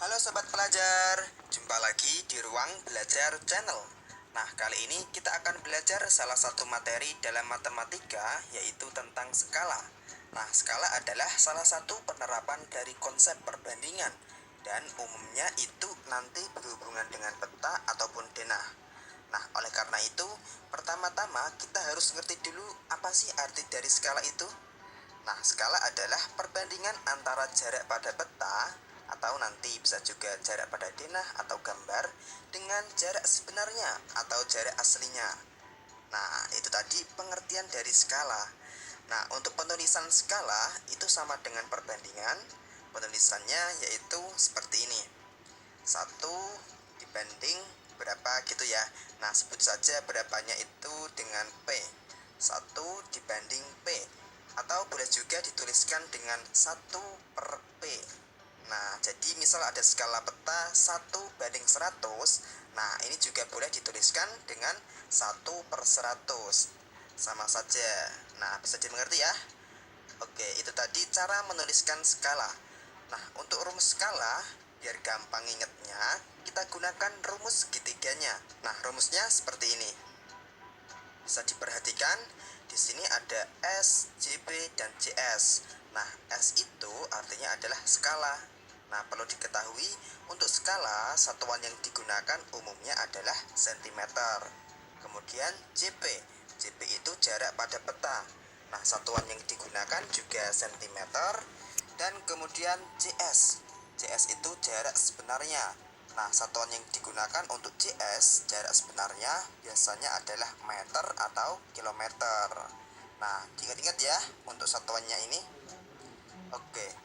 Halo sobat pelajar, jumpa lagi di Ruang Belajar Channel. Nah, kali ini kita akan belajar salah satu materi dalam matematika, yaitu tentang skala. Nah, skala adalah salah satu penerapan dari konsep perbandingan, dan umumnya itu nanti berhubungan dengan peta ataupun denah. Nah, oleh karena itu, pertama-tama kita harus ngerti dulu apa sih arti dari skala itu. Nah, skala adalah perbandingan antara jarak pada peta atau nanti bisa juga jarak pada denah atau gambar dengan jarak sebenarnya atau jarak aslinya. Nah, itu tadi pengertian dari skala. Nah, untuk penulisan skala itu sama dengan perbandingan. Penulisannya yaitu seperti ini. 1 dibanding berapa gitu ya. Nah, sebut saja berapanya itu dengan P. 1 dibanding P. Atau boleh juga dituliskan dengan 1/P. Nah, jadi misal ada skala peta 1/100. Nah, ini juga boleh dituliskan dengan 1/100. Sama saja. Nah, bisa dimengerti ya? Oke, itu tadi cara menuliskan skala. Nah, untuk rumus skala, biar gampang ingatnya, kita gunakan rumus segitiganya. Nah, rumusnya seperti ini. Bisa diperhatikan, di sini ada S, JP, dan JS. Nah, S itu artinya adalah skala. Nah, perlu diketahui, untuk skala, satuan yang digunakan umumnya adalah cm. Kemudian JP. JP itu jarak pada peta. Nah, satuan yang digunakan juga cm. Dan kemudian JS. JS itu jarak sebenarnya. Nah, satuan yang digunakan untuk JS, jarak sebenarnya biasanya adalah meter atau kilometer. Nah, ingat-ingat ya untuk satuannya ini. Oke.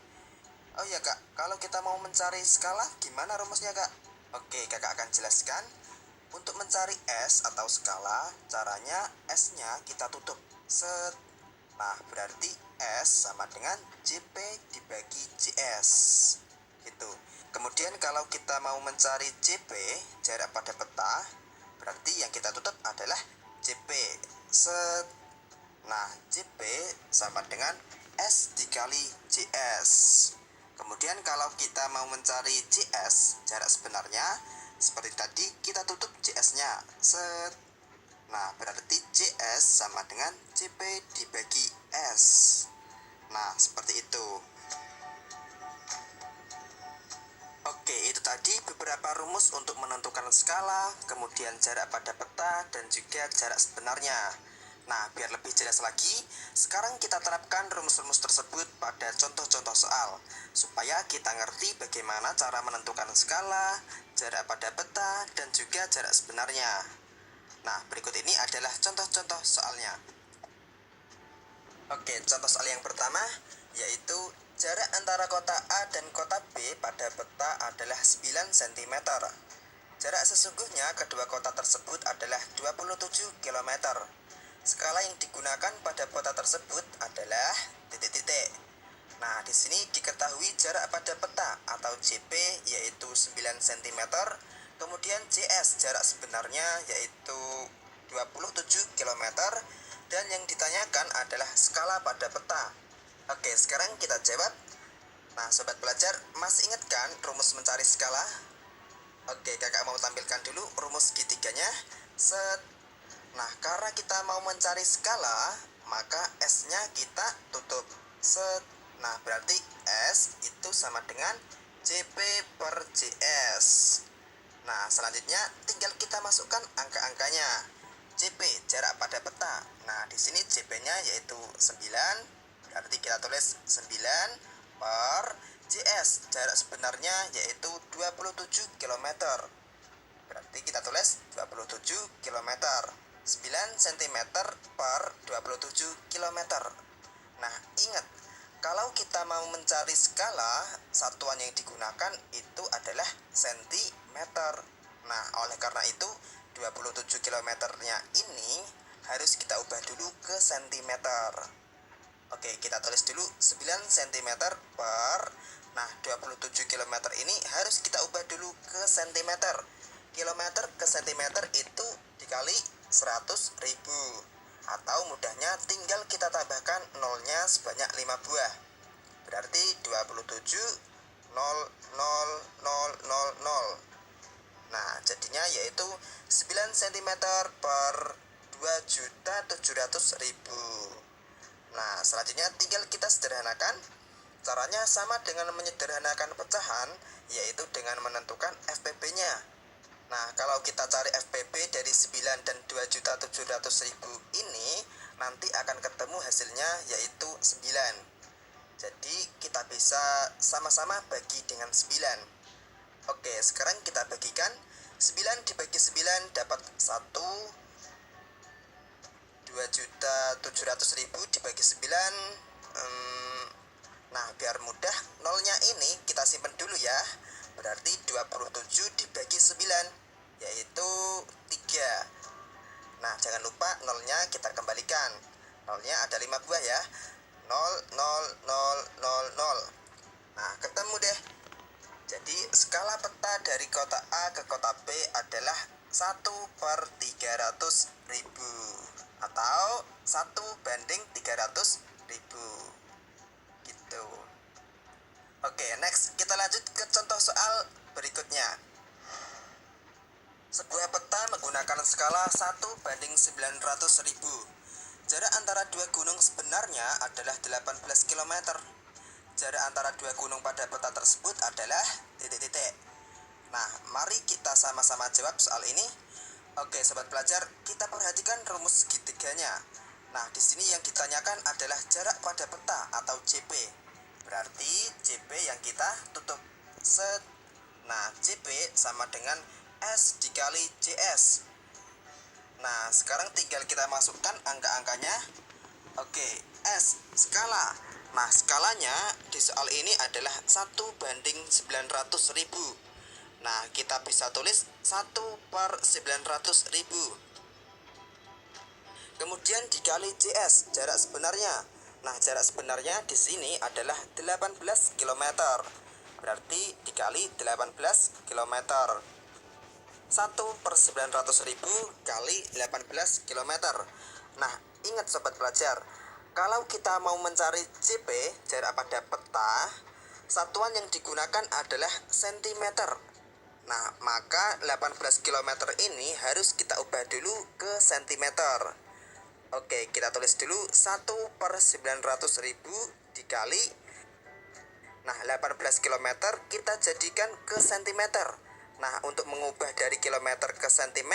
Oh ya kak, kalau kita mau mencari skala, gimana rumusnya kak? Oke, kakak akan jelaskan. Untuk mencari S atau skala, caranya S-nya kita tutup. Set. Nah, berarti S sama dengan JP dibagi JS. Gitu. Kemudian kalau kita mau mencari JP, jarak pada peta, berarti yang kita tutup adalah JP. Set. Nah, JP sama dengan S dikali JS. Kemudian kalau kita mau mencari JS, jarak sebenarnya, seperti tadi kita tutup JS-nya. Set. Nah, berarti JS sama dengan JP dibagi S. Nah, seperti itu. Oke, itu tadi beberapa rumus untuk menentukan skala, kemudian jarak pada peta, dan juga jarak sebenarnya. Nah, biar lebih jelas lagi, sekarang kita terapkan rumus-rumus tersebut pada contoh-contoh soal, supaya kita ngerti bagaimana cara menentukan skala, jarak pada peta, dan juga jarak sebenarnya. Nah, berikut ini adalah contoh-contoh soalnya. Oke, contoh soal yang pertama yaitu jarak antara kota A dan kota B pada peta adalah 9 cm. Jarak sesungguhnya kedua kota tersebut adalah 27 km. Skala yang digunakan pada peta tersebut adalah titik-titik. Nah, di sini diketahui jarak pada peta atau JP yaitu 9 cm. Kemudian JS jarak sebenarnya yaitu 27 km. Dan yang ditanyakan adalah skala pada peta. Oke, sekarang kita jawab. Nah, sobat pelajar, masih ingat kan rumus mencari skala? Oke, kakak mau tampilkan dulu rumus segitiganya. Set. Nah, karena kita mau mencari skala, maka S-nya kita tutup. Set. Nah, berarti S itu sama dengan JP per JS. Nah, selanjutnya tinggal kita masukkan angka-angkanya. JP jarak pada peta. Nah, di sini JP-nya yaitu 9. Berarti kita tulis 9 per JS jarak sebenarnya yaitu 27 km. Berarti kita tulis 27 km. 9 cm per 27 km. Nah, ingat, kalau kita mau mencari skala, satuan yang digunakan itu adalah cm. Nah, oleh karena itu 27 km-nya ini harus kita ubah dulu ke cm. Oke, kita tulis dulu 9 cm per. Nah, 27 km ini harus kita ubah dulu ke cm. Kilometer ke cm itu dikali 100.000. Atau mudahnya tinggal kita tambahkan nolnya sebanyak 5 buah. Berarti 27 0,00000. Nah, jadinya yaitu 9 cm per 2.700.000. Nah, selanjutnya tinggal kita sederhanakan. Caranya sama dengan menyederhanakan pecahan, yaitu dengan menentukan FPB-nya. Nah, kalau kita cari FPB dari 9 dan 2.700.000 ini, nanti akan ketemu hasilnya yaitu 9. Jadi, kita bisa sama-sama bagi dengan 9. Oke, sekarang kita bagikan. 9 dibagi 9 dapat 1. 2.700.000 dibagi 9. Nah, biar mudah, nolnya ini kita simpan dulu ya. Berarti 27 dibagi 9, yaitu 3. Nah, jangan lupa nolnya kita kembalikan. Nolnya ada 5 buah ya. 0, 0, 0, 0, 0. Nah, ketemu deh. Jadi, skala peta dari kota A ke kota B adalah 1/300.000 atau 1/300.000 gitu. Oke, next kita lanjut ke contoh soal berikutnya. Sebuah peta menggunakan skala 1/900.000. Jarak antara dua gunung sebenarnya adalah 18 km. Jarak antara dua gunung pada peta tersebut adalah titik-titik. Nah, mari kita sama-sama jawab soal ini. Oke, sobat pelajar, kita perhatikan rumus segitiganya. Nah, di sini yang ditanyakan adalah jarak pada peta atau JP. Berarti JP yang kita tutup. Set. Nah, JP sama dengan S dikali JS. Nah, sekarang tinggal kita masukkan angka-angkanya. Oke, S skala. Nah, skalanya di soal ini adalah 1/900.000. Nah, kita bisa tulis 1/900.000. Kemudian dikali JS, jarak sebenarnya. Nah, jarak sebenarnya di sini adalah 18 km. Berarti dikali 18 km. 1/900.000 kali 18 km. Nah, ingat sobat pelajar, kalau kita mau mencari JP, jarak pada peta, satuan yang digunakan adalah cm. Nah, maka 18 km ini harus kita ubah dulu ke cm. Oke, kita tulis dulu 1/900.000 dikali. Nah, 18 km kita jadikan ke cm. Nah, untuk mengubah dari kilometer ke cm,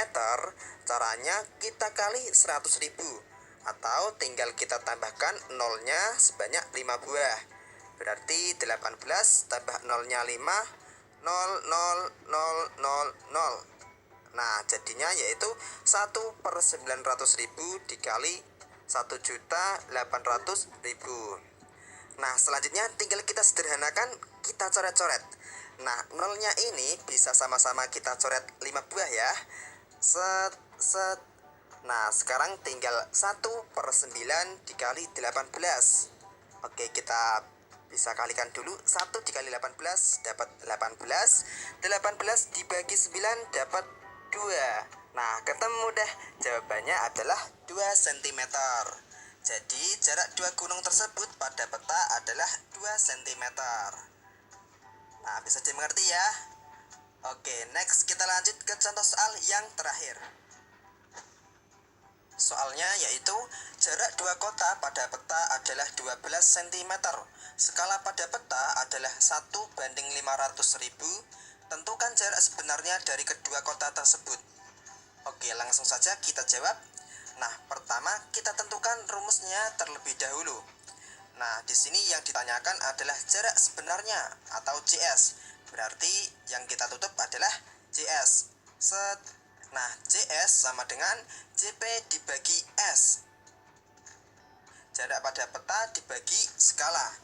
caranya kita kali 100.000. Atau tinggal kita tambahkan nolnya sebanyak 5 buah. Berarti 18 tambah nolnya 5, 0, 0, 0, 0, 0. Nah, jadinya yaitu 1/900.000 dikali 1.800.000. Nah, selanjutnya tinggal kita sederhanakan, kita coret-coret. Nah, nolnya ini bisa sama-sama kita coret 5 buah ya. Set, set. Nah, sekarang tinggal 1/9 dikali 18. Oke, kita bisa kalikan dulu. 1 dikali 18 dapat 18. 18 dibagi 9 dapat 2. Nah, ketemu deh. Jawabannya adalah 2 cm. Jadi, jarak dua gunung tersebut pada peta adalah 2 cm. Nah, bisa dimengerti ya? Oke, next kita lanjut ke contoh soal yang terakhir. Soalnya yaitu jarak dua kota pada peta adalah 12 cm. Skala pada peta adalah 1/500.000. Tentukan jarak sebenarnya dari kedua kota tersebut. Oke, langsung saja kita jawab. Nah, pertama kita tentukan rumusnya terlebih dahulu. Nah, di sini yang ditanyakan adalah jarak sebenarnya atau JS. Berarti yang kita tutup adalah JS. Set. Nah, JS sama dengan JP dibagi S. Jarak pada peta dibagi skala.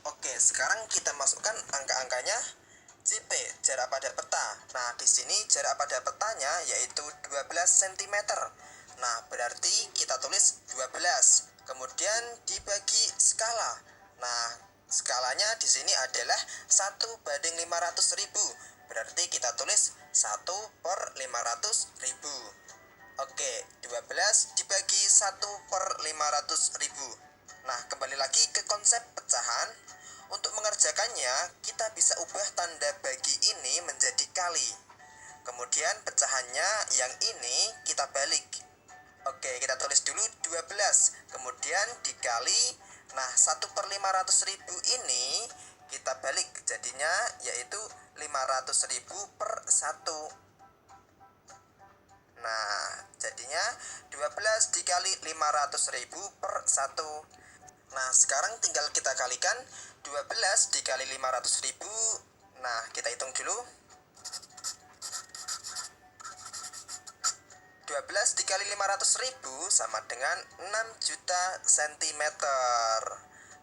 Oke, sekarang kita masukkan angka-angkanya. JP, jarak pada peta. Nah, di sini jarak pada petanya yaitu 12 cm. Nah, berarti kita tulis 12. Kemudian dibagi skala. Nah, skalanya di sini adalah 1/500.000. Berarti kita tulis 1/500.000. Oke, 12 dibagi 1/500.000. Nah, kembali lagi ke konsep pecahan. Untuk mengerjakannya, kita bisa ubah tanda bagi ini menjadi kali. Kemudian pecahannya yang ini kita balik. Oke, kita tulis dulu 12. Kemudian dikali, nah 1/500.000 ini kita balik. Jadinya yaitu 500.000 per 1. Nah, jadinya 12 dikali 500.000 per 1. Nah, sekarang tinggal kita kalikan 12 dikali 500.000. Nah, kita hitung dulu. 12 dikali 500.000 sama dengan 6 juta sentimeter.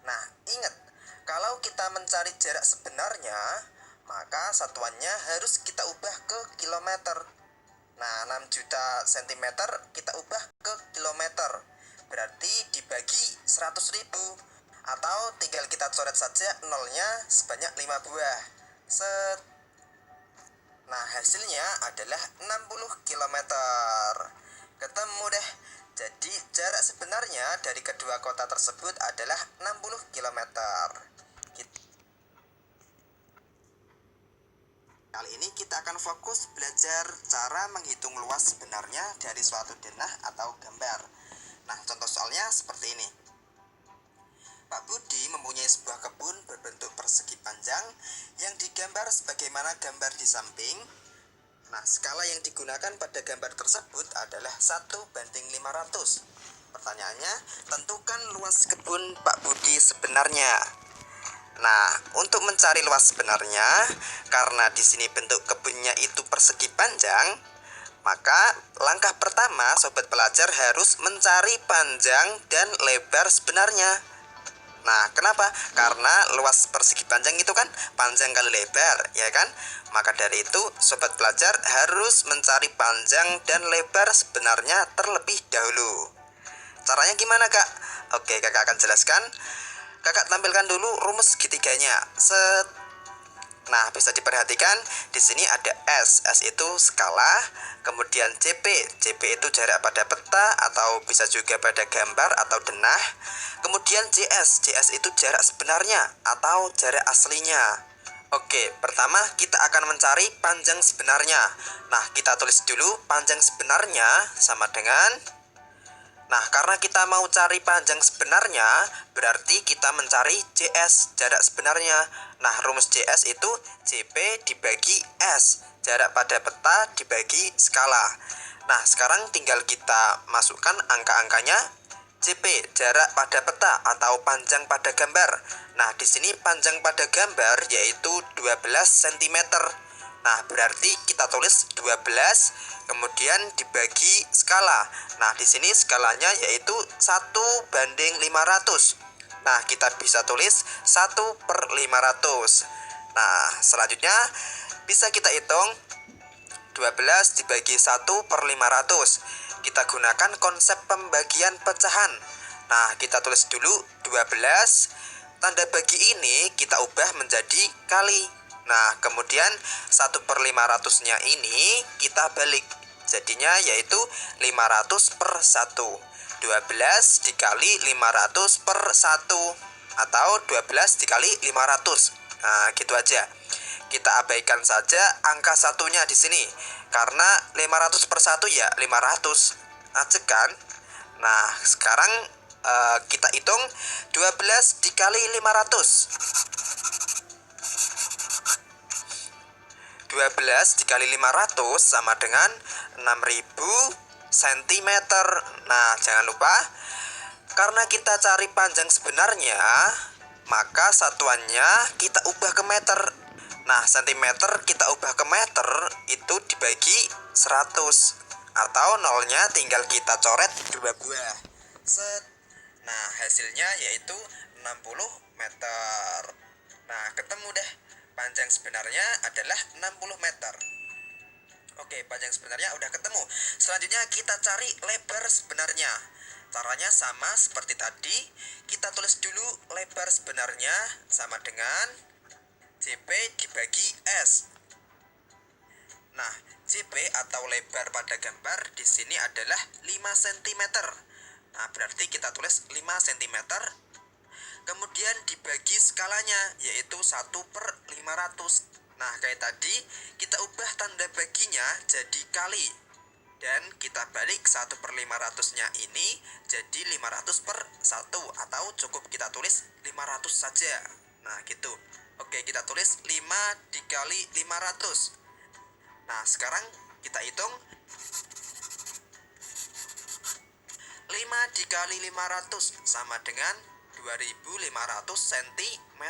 Nah, ingat, kalau kita mencari jarak sebenarnya, maka satuannya harus kita ubah ke kilometer. Nah, 6 juta sentimeter kita ubah ke kilometer. Berarti dibagi 100.000. Atau tinggal kita coret saja nolnya sebanyak 5 buah. Set. Nah, hasilnya adalah 60 km. Ketemu deh. Jadi jarak sebenarnya dari kedua kota tersebut adalah 60 km. Kali ini kita akan fokus belajar cara menghitung luas sebenarnya dari suatu denah atau gambar. Nah, contoh soalnya seperti ini. Pak Budi mempunyai sebuah kebun berbentuk persegi panjang yang digambar sebagaimana gambar di samping. Nah, skala yang digunakan pada gambar tersebut adalah 1/500. Pertanyaannya, tentukan luas kebun Pak Budi sebenarnya. Nah, untuk mencari luas sebenarnya, karena di sini bentuk kebunnya itu persegi panjang, maka langkah pertama sobat pelajar harus mencari panjang dan lebar sebenarnya. Nah, kenapa? Karena luas persegi panjang itu kan panjang kali lebar, ya kan? Maka dari itu, sobat pelajar harus mencari panjang dan lebar sebenarnya terlebih dahulu. Caranya gimana, Kak? Oke, Kakak akan jelaskan. Kakak tampilkan dulu rumus segitiganya. Set. Nah, bisa diperhatikan di sini ada S. S itu skala, kemudian CP. CP itu jarak pada peta atau bisa juga pada gambar atau denah. Kemudian JS. JS itu jarak sebenarnya atau jarak aslinya. Oke, pertama kita akan mencari panjang sebenarnya. Nah, kita tulis dulu panjang sebenarnya sama dengan, nah, karena kita mau cari panjang sebenarnya, berarti kita mencari JS, jarak sebenarnya. Nah, rumus JS itu CP dibagi S, jarak pada peta dibagi skala. Nah, sekarang tinggal kita masukkan angka-angkanya. CP, jarak pada peta atau panjang pada gambar. Nah, di sini panjang pada gambar yaitu 12 cm. Nah, berarti kita tulis 12 kemudian dibagi skala. Nah, di sini skalanya yaitu 1/500. Nah, kita bisa tulis 1/500. Nah, selanjutnya bisa kita hitung 12 dibagi 1/500. Kita gunakan konsep pembagian pecahan. Nah, kita tulis dulu 12. Tanda bagi ini kita ubah menjadi kali. Nah, kemudian 1/500-nya ini kita balik. Jadinya yaitu 500/1. 12 dikali 500/1 atau 12 dikali 500. Nah, gitu aja. Kita abaikan saja angka satunya di sini. Karena 500/1 ya 500. Acek kan? Nah, sekarang kita hitung 12 dikali 500. 12 dikali 500 sama dengan 6000 cm. Nah, jangan lupa, karena kita cari panjang sebenarnya, maka satuannya kita ubah ke meter. Nah, cm kita ubah ke meter itu dibagi 100. Atau nolnya tinggal kita coret 2 buah. Set. Nah, hasilnya yaitu 60 meter. Nah, ketemu deh. Panjang sebenarnya adalah 60 meter. Oke, panjang sebenarnya udah ketemu. Selanjutnya kita cari lebar sebenarnya. Caranya sama seperti tadi. Kita tulis dulu lebar sebenarnya sama dengan CP dibagi S. Nah, CP atau lebar pada gambar di sini adalah 5 cm. Nah, berarti kita tulis 5 cm. kemudian dibagi skalanya, yaitu 1/500. Nah, kayak tadi, kita ubah tanda baginya jadi kali. Dan kita balik 1/500-nya ini jadi 500/1, atau cukup kita tulis 500 saja. Nah, gitu. Oke, kita tulis 5 dikali 500. Nah, sekarang kita hitung 5 dikali 500 sama dengan 2500 cm.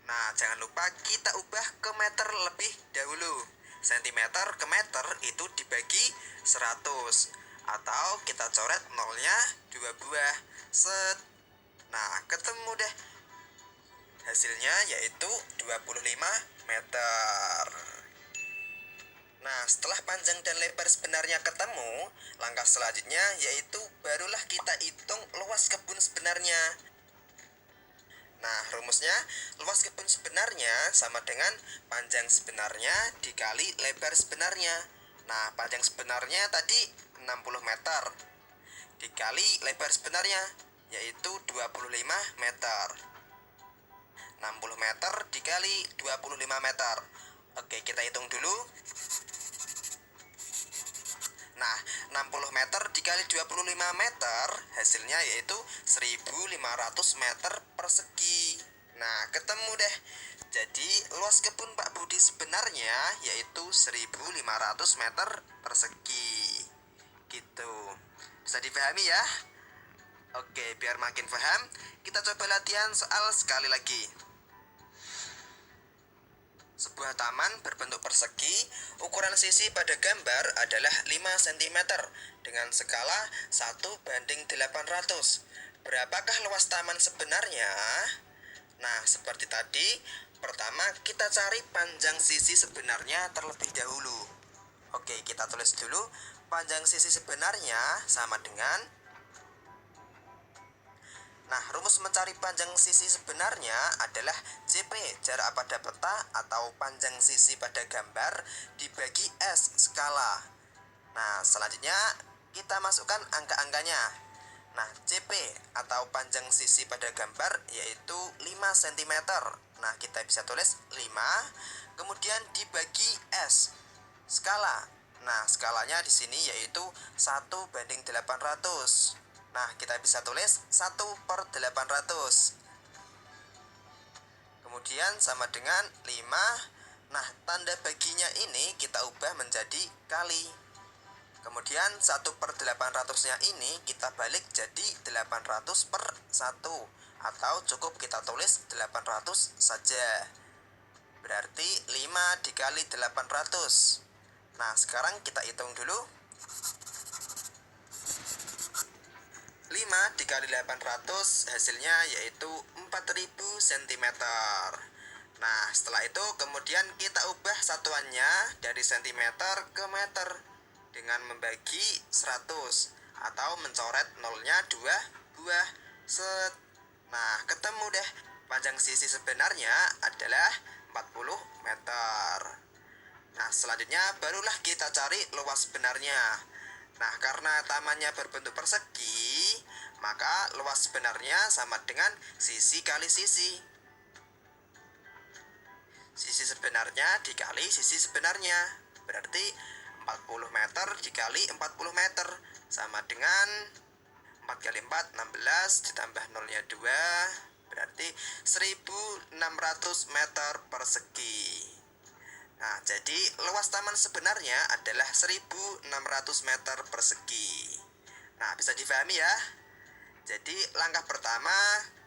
Nah, jangan lupa kita ubah ke meter lebih dahulu. Sentimeter ke meter itu dibagi 100, atau kita coret nolnya 2 buah. Set. Nah, ketemu deh. Hasilnya yaitu 25 meter. Nah, setelah panjang dan lebar sebenarnya ketemu, langkah selanjutnya yaitu barulah kita hitung luas kebun sebenarnya. Nah, rumusnya, luas kebun sebenarnya sama dengan panjang sebenarnya dikali lebar sebenarnya. Nah, panjang sebenarnya tadi 60 meter dikali lebar sebenarnya, yaitu 25 meter. 60 meter dikali 25 meter. Oke, kita hitung dulu. Nah, 60 meter dikali 25 meter, hasilnya yaitu 1500 meter persegi. Nah, ketemu deh. Jadi, luas kebun Pak Budi sebenarnya yaitu 1500 meter persegi. Gitu. Bisa dipahami ya? Oke, biar makin paham, kita coba latihan soal sekali lagi. Sebuah taman berbentuk persegi, ukuran sisi pada gambar adalah 5 cm dengan skala 1/800. Berapakah luas taman sebenarnya? Nah, seperti tadi, pertama kita cari panjang sisi sebenarnya terlebih dahulu. Oke, kita tulis dulu. Panjang sisi sebenarnya sama dengan, nah, rumus mencari panjang sisi sebenarnya adalah JP, jarak pada peta atau panjang sisi pada gambar, dibagi S, skala. Nah, selanjutnya kita masukkan angka-angkanya. Nah, JP atau panjang sisi pada gambar yaitu 5 cm. Nah, kita bisa tulis 5, kemudian dibagi S, skala. Nah, skalanya di sini yaitu 1/800. Nah, kita bisa tulis 1/800. Kemudian sama dengan 5. Nah, tanda baginya ini kita ubah menjadi kali. Kemudian 1/800-nya ini kita balik jadi 800/1, atau cukup kita tulis 800 saja. Berarti 5 dikali 800. Nah, sekarang kita hitung dulu. 5 dikali 800 hasilnya yaitu 4000 cm. Nah, setelah itu kemudian kita ubah satuannya dari cm ke meter dengan membagi 100, atau mencoret nolnya 2 buah. Set. Nah, ketemu deh. Panjang sisi sebenarnya adalah 40 meter. Nah, selanjutnya barulah kita cari luas sebenarnya. Nah, karena tamannya berbentuk persegi, maka luas sebenarnya sama dengan sisi kali sisi. Sisi sebenarnya dikali sisi sebenarnya, berarti 40 meter dikali 40 meter sama dengan 4 kali 4, 16, ditambah nolnya 2, berarti 1600 meter persegi. Nah, jadi luas taman sebenarnya adalah 1600 meter persegi. Nah, bisa difahami ya? Jadi, langkah pertama,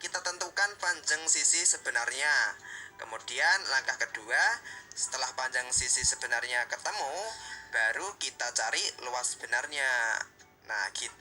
kita tentukan panjang sisi sebenarnya. Kemudian, langkah kedua, setelah panjang sisi sebenarnya ketemu, baru kita cari luas sebenarnya. Nah, gitu.